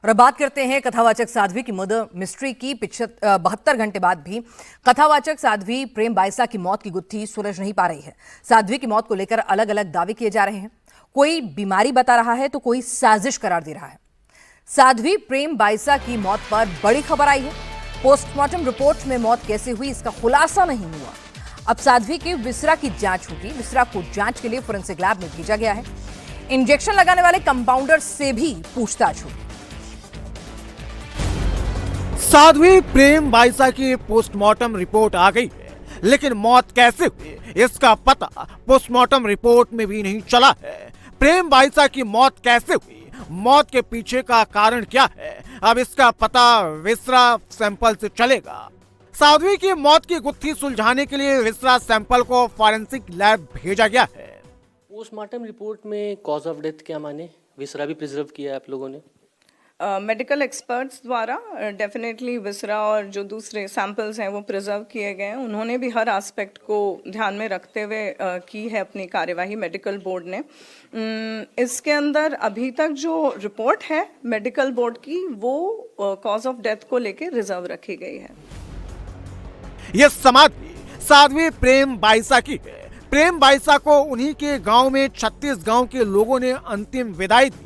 और अब बात करते हैं कथावाचक साध्वी की मर्डर मिस्ट्री की। 72 घंटे बाद भी कथावाचक साध्वी प्रेम बाइसा की मौत की गुत्थी सुलझ नहीं पा रही है। साध्वी की मौत को लेकर अलग अलग दावे किए जा रहे हैं। कोई बीमारी बता रहा है तो कोई साजिश करार दे रहा है। साध्वी प्रेम बाइसा की मौत पर बड़ी खबर आई है। पोस्टमार्टम रिपोर्ट में मौत कैसे हुई इसका खुलासा नहीं हुआ। अब साध्वी की विसरा की जांच होगी। विसरा को जांच के लिए फोरेंसिक लैब में भेजा गया है। इंजेक्शन लगाने वाले कंपाउंडर से भी पूछताछ होगी। साध्वी प्रेम बाइसा की पोस्टमार्टम रिपोर्ट आ गई है, लेकिन मौत कैसे हुई इसका पता पोस्टमार्टम रिपोर्ट में भी नहीं चला है। प्रेम बाइसा की मौत कैसे हुई, मौत के पीछे का कारण क्या है, अब इसका पता विसरा सैंपल से चलेगा। साध्वी की मौत की गुत्थी सुलझाने के लिए विसरा सैंपल को फॉरेंसिक लैब भेजा गया है। पोस्टमार्टम रिपोर्ट में कॉज ऑफ डेथ क्या माने, विसरा भी प्रिजर्व किया है आप लोगों ने? मेडिकल एक्सपर्ट्स द्वारा डेफिनेटली विसरा और जो दूसरे सैंपल्स हैं वो प्रिजर्व किए गए हैं। उन्होंने भी हर एस्पेक्ट को ध्यान में रखते हुए की है अपनी कार्यवाही मेडिकल बोर्ड ने। इसके अंदर अभी तक जो रिपोर्ट है मेडिकल बोर्ड की वो कॉज ऑफ डेथ को लेके रिजर्व रखी गई है। ये समाधि साध्वी प्रेम बाइसा की है। प्रेम बाइसा को उन्हीं के गांव में 36 गांव के लोगों ने अंतिम विदाई दी।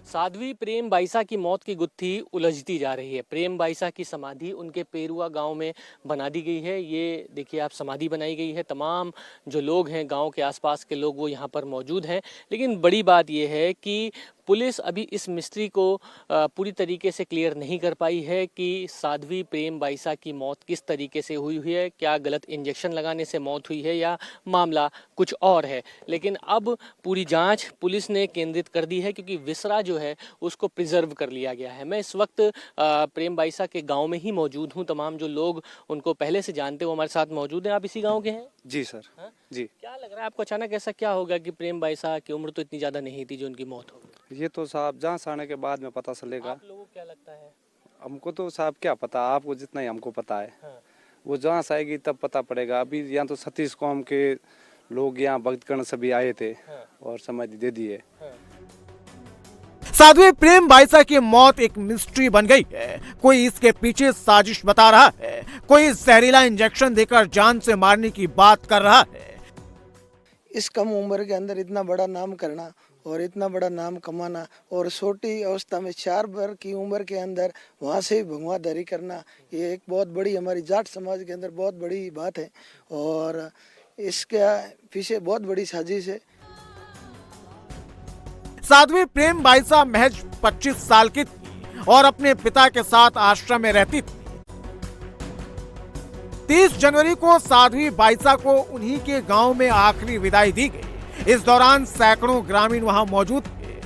साध्वी प्रेम बाइसा की मौत की गुत्थी उलझती जा रही है। प्रेम बाइसा की समाधि उनके पेरुआ गांव में बना दी गई है। ये देखिए आप, समाधि बनाई गई है। तमाम जो लोग हैं गांव के आसपास के लोग वो यहाँ पर मौजूद हैं। लेकिन बड़ी बात ये है कि पुलिस अभी इस मिस्ट्री को पूरी तरीके से क्लियर नहीं कर पाई है कि साध्वी प्रेम बाइसा की मौत किस तरीके से हुई है। क्या गलत इंजेक्शन लगाने से मौत हुई है या मामला कुछ और है। लेकिन अब पूरी जांच पुलिस ने केंद्रित कर दी है, क्योंकि विसरा जो है उसको प्रिजर्व कर लिया गया है। मैं इस वक्त प्रेम बाइसा के गाँव में ही मौजूद हूँ। तमाम जो लोग उनको पहले से जानते हैं वो हमारे साथ मौजूद हैं। आप इसी गाँव के हैं? जी सर। हाँ? जी। क्या लग रहा है आपको, अचानक ऐसा क्या होगा कि प्रेम बाइसा की उम्र तो इतनी ज्यादा नहीं थी जो उनकी मौत हो गई? ये तो साहब जांच आने के बाद में पता चलेगा। आप लोगों को क्या लगता है? हमको तो साहब क्या पता, आपको जितना ही हमको पता है। हाँ। वो जांच आएगी तब पता पड़ेगा। अभी यहाँ तो 36 कौम के लोग यहाँ भक्तगण सभी आए थे। हाँ। और समाधि दे दी है। हाँ। साध्वी प्रेम बाइसा की मौत एक मिस्ट्री बन गई है। कोई इसके पीछे साजिश बता रहा है, कोई जहरीला इंजेक्शन देकर जान से मारने की बात कर रहा है। इस कम उम्र के अंदर इतना बड़ा नाम करना और इतना बड़ा नाम कमाना और छोटी अवस्था में 4 वर्ष की उम्र के अंदर वहाँ से भगवादारी करना, ये एक बहुत बड़ी हमारी जाट समाज के अंदर बहुत बड़ी बात है और इसके पीछे बहुत बड़ी साजिश है। साध्वी प्रेम बाइसा महज 25 साल की थी और अपने पिता के साथ आश्रम में रहती थी। 30 जनवरी को साध्वी बाइसा को उन्हीं के गांव में आखिरी विदाई दी गई। इस दौरान सैकड़ों ग्रामीण वहां मौजूद थे।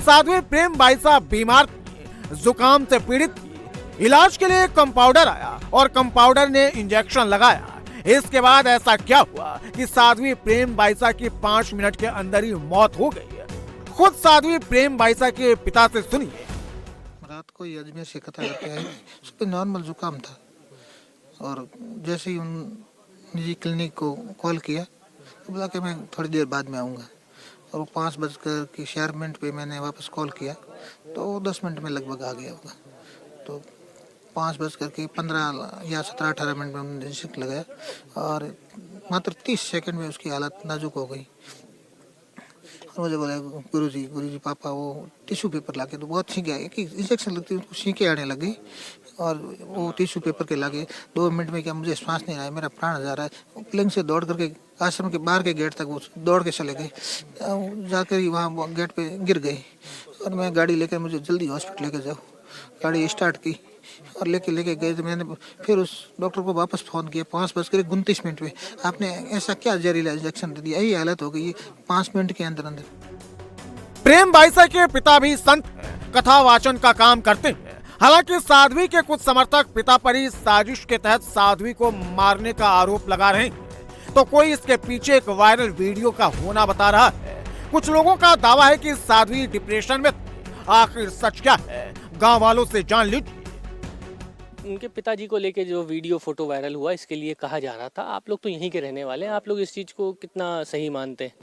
साध्वी प्रेम बाइसा बीमार थी, जुकाम से पीड़ित थी। इलाज के लिए कंपाउंडर आया और कंपाउंडर ने इंजेक्शन लगाया। इसके बाद ऐसा क्या हुआ कि साध्वी प्रेम बाइसा की 5 मिनट के अंदर ही मौत हो गई। खुद साध्वी प्रेम बाइसा के पिता से सुनिए। रात को ही अजमेर से कथा करके आई, उस पर नॉर्मल जुकाम था और जैसे ही उन निजी क्लिनिक को कॉल किया तो बोला कि मैं थोड़ी देर बाद में आऊँगा। और वो 5:06 पे मैंने वापस कॉल किया तो 10 मिनट में लगभग आ गया होगा। तो 5:15 या 17-18 मिनट में उन्होंने इंजेक्शन लगाया और मात्र 30 सेकंड में उसकी हालत नाजुक हो गई। और मुझे बोला गुरुजी पापा वो टिश्यू पेपर लाके, तो बहुत छींके आई कि इंजेक्शन लगती है उसको छींके आने लगी और वो टिश्यू पेपर के लाके 2 मिनट में क्या मुझे श्वास नहीं आया, मेरा प्राण जा रहा है। प्लेन से दौड़ करके आश्रम के बाहर के गेट तक वो दौड़ के चले गए। जाकर ही वहाँ गेट पे गिर गई और मैं गाड़ी लेकर मुझे जल्दी हॉस्पिटल लेके जाओ। गाड़ी स्टार्ट की और लेके गए। तो मैंने फिर उस डॉक्टर को वापस फ़ोन किया 5:29 में, आपने ऐसा क्या जहरीला इंजेक्शन दे दिया, यही हालत हो गई है 5 मिनट के अंदर अंदर। प्रेम बाइसा के पिता भी संत हैं, कथा वाचन का काम करते हैं। हालांकि साध्वी के कुछ समर्थक पिता पर ही साजिश के तहत साध्वी को मारने का आरोप लगा रहे हैं, तो कोई इसके पीछे एक वायरल वीडियो का होना बता रहा है। कुछ लोगों का दावा है कि साध्वी डिप्रेशन में थी। आखिर सच क्या है, गांव वालों से जान लीजिए। उनके पिताजी को लेके जो वीडियो फोटो वायरल हुआ, इसके लिए कहा जा रहा था, आप लोग तो यहीं के रहने वाले हैं, आप लोग इस चीज़ को कितना सही मानते हैं?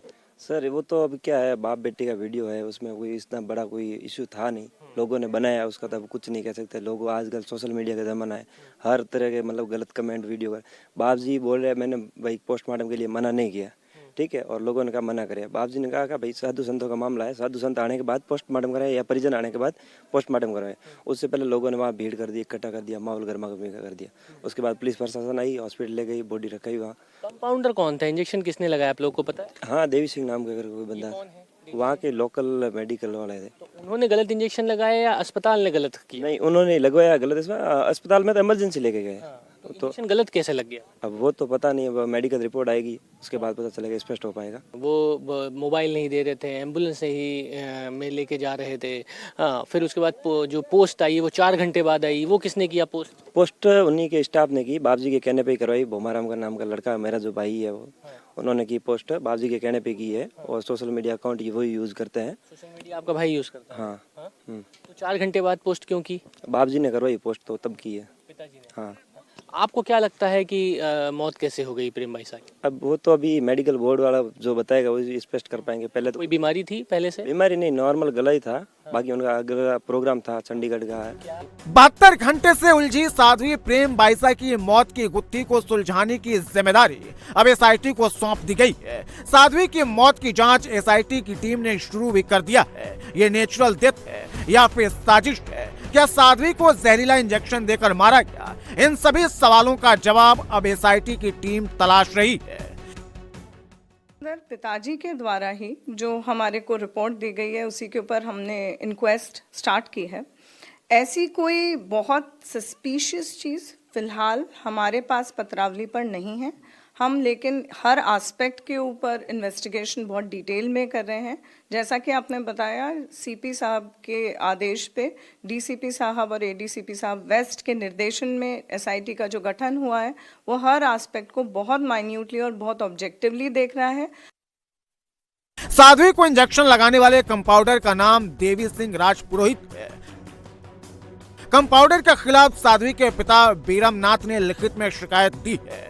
सर वो तो अब क्या है, बाप बेटी का वीडियो है, उसमें कोई इतना बड़ा कोई इशू था नहीं, लोगों ने बनाया उसका, तो अब कुछ नहीं कह सकते। लोग आजकल सोशल मीडिया का ज़माना है, हर तरह के मतलब गलत कमेंट वीडियो कर। बाप जी बोल रहे मैंने भाई पोस्टमार्टम के लिए मना नहीं किया, ठीक है, और लोगों ने कहा मना करे। बाप जी ने कहा भाई साधु संतों का मामला है, साधु संत आने के बाद पोस्टमार्टम कराए या परिजन आने के बाद पोस्टमार्टम करवाए। उससे पहले लोगों ने वहाँ भीड़ कर दी, इकट्ठा कर दिया, माहौल गर्मा गर्मी कर दिया। उसके बाद पुलिस प्रशासन आई, हॉस्पिटल ले गई, बॉडी रखाई वहाँ। कंपाउंडर कौन था, इंजेक्शन किसने लगाया, आप लोग को पता है? हाँ, देवी सिंह नाम का कोई बंदा, वहाँ के लोकल मेडिकल वाले थे। तो उन्होंने गलत इंजेक्शन लगाया या अस्पताल ने गलत किया? नहीं, उन्होंने लगवाया गलत, अस्पताल में तो इमरजेंसी लेके गए। तो इंजेक्शन गलत कैसे लग गया? अब वो तो पता नहीं, अब मेडिकल रिपोर्ट आएगी उसके बाद पता चलेगा, स्पष्ट हो पाएगा। वो मोबाइल नहीं दे रहे थे, एम्बुलेंस से ही में लेके जा रहे थे। हाँ, फिर उसके बाद जो पोस्ट आई वो 4 घंटे बाद आई, वो किसने किया पोस्ट उन्हीं के स्टाफ ने की, बाप जी के कहने पे ही करवाई। भोमाराम का नाम का लड़का, मेरा जो भाई है वो, उन्होंने की पोस्ट, बाप जी के कहने पे की है, और सोशल मीडिया अकाउंट वही यूज करते हैं। सोशल मीडिया आपका भाई यूज करता है? हाँ। तो 4 घंटे बाद पोस्ट क्यों की? बाप जी ने करवाई पोस्ट, तो तब की है। पिताजी ने? हाँ। आपको क्या लगता है कि मौत कैसे हो गई प्रेम बाईसा की? अब वो तो अभी मेडिकल बोर्ड वाला जो बताएगा वो स्पष्ट कर पाएंगे। पहले तो कोई बीमारी थी पहले से? बीमारी नहीं, नॉर्मल गला ही था। बाकी उनका अगला प्रोग्राम था चंडीगढ़ का है। 72 घंटे से उलझी साध्वी प्रेम बाईसा की मौत की गुत्थी को सुलझाने की जिम्मेदारी अब एसआईटी को सौंप दी गई है। साध्वी की मौत की जांच एसआईटी की टीम ने शुरू भी कर दिया है। ये नेचुरल डेथ है या फिर साजिश है? क्या साध्वी को जहरीला इंजेक्शन देकर मारा गया? इन सभी सवालों का जवाब अब एसआईटी की टीम तलाश रही है। पिताजी के द्वारा ही जो हमारे को रिपोर्ट दी गई है उसी के ऊपर हमने इंक्वेस्ट स्टार्ट की है। ऐसी कोई बहुत सस्पिशियस चीज़ फिलहाल हमारे पास पत्रावली पर नहीं है। हम लेकिन हर एस्पेक्ट के ऊपर इन्वेस्टिगेशन बहुत डिटेल में कर रहे हैं। जैसा कि आपने बताया, सीपी साहब के आदेश पे डीसीपी साहब और एडीसीपी साहब वेस्ट के निर्देशन में एसआईटी का जो गठन हुआ है वो हर एस्पेक्ट को बहुत माइन्यूटली और बहुत ऑब्जेक्टिवली देख रहा है। साध्वी को इंजेक्शन लगाने वाले कंपाउंडर का नाम देवी सिंह राजपुरोहित है। कंपाउंडर के खिलाफ साध्वी के पिता बीरमनाथ ने लिखित में शिकायत दी है।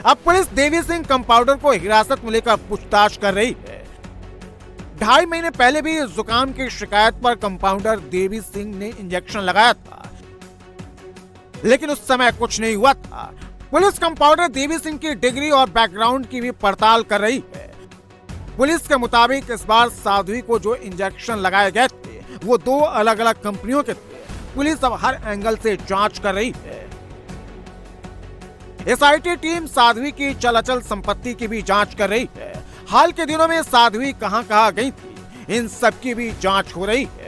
अब पुलिस देवी सिंह कंपाउंडर को हिरासत में लेकर पूछताछ कर रही है। 2.5 महीने पहले भी जुकाम की शिकायत पर कंपाउंडर देवी सिंह ने इंजेक्शन लगाया था, लेकिन उस समय कुछ नहीं हुआ था। पुलिस कंपाउंडर देवी सिंह की डिग्री और बैकग्राउंड की भी पड़ताल कर रही है। पुलिस के मुताबिक इस बार साध्वी को जो इंजेक्शन लगाए गए थे वो 2 अलग अलग कंपनियों के थे। पुलिस अब हर एंगल से जांच कर रही है। एसआईटी टीम साध्वी की चल अचल संपत्ति की भी जांच कर रही है। हाल के दिनों में साध्वी कहां-कहां गई थी, इन सब की भी जांच हो रही है।